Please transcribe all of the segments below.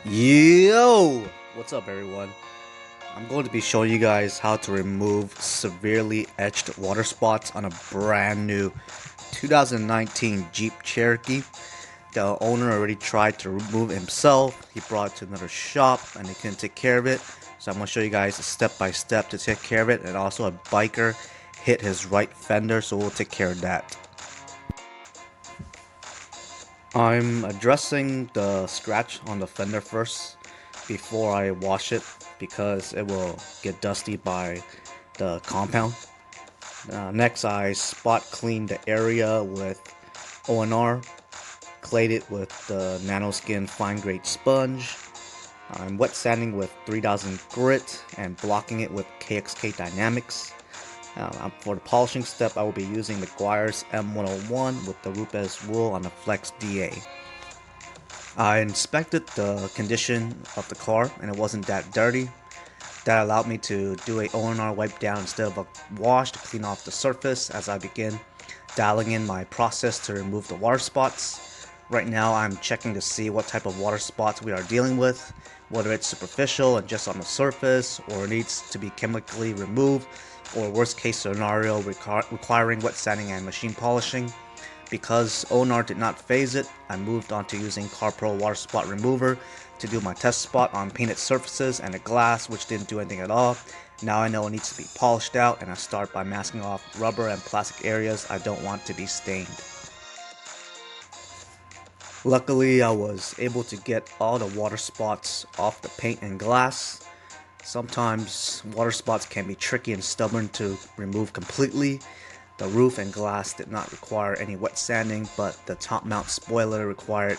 Yo! What's up, everyone? I'm going to be showing you guys how to remove severely etched water spots on a brand new 2019 Jeep Cherokee. The owner already tried to remove it himself. He brought it to another shop and they couldn't take care of it. So I'm going to show you guys a step by step to take care of it. And also a biker hit his right fender, so we'll take care of that. I'm addressing the scratch on the fender first before I wash it because it will get dusty by the compound. Next, I spot clean the area with ONR, clayed it with the nanoskin fine grade sponge. I'm wet sanding with 3000 grit and blocking it with KXK Dynamics. For the polishing step, I will be using McGuire's M101 with the Rupes wool on the Flex DA. I inspected the condition of the car and it wasn't that dirty. That allowed me to do a ONR wipe down instead of a wash to clean off the surface as I begin dialing in my process to remove the water spots. Right now I'm checking to see what type of water spots we are dealing with, whether it's superficial and just on the surface or needs to be chemically removed, or worst case scenario requiring wet sanding and machine polishing. Because ONR did not phase it, I moved on to using CarPro water spot remover to do my test spot on painted surfaces and a glass which didn't do anything at all. Now I know it needs to be polished out, and I start by masking off rubber and plastic areas I don't want to be stained. Luckily, I was able to get all the water spots off the paint and glass. Sometimes water spots can be tricky and stubborn to remove completely. The roof and glass did not require any wet sanding, but the top mount spoiler required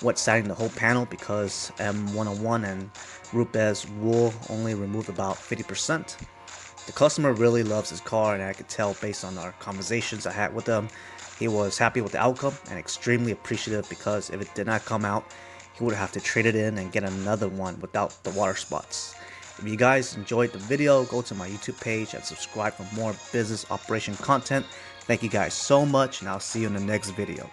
wet sanding the whole panel because M101 and Rupes wool only removed about 50%. The customer really loves his car, and I could tell based on our conversations I had with him, he was happy with the outcome and extremely appreciative because if it did not come out, he would have to trade it in and get another one without the water spots. If you guys enjoyed the video, go to my YouTube page and subscribe for more business operation content. Thank you guys so much, and I'll see you in the next video.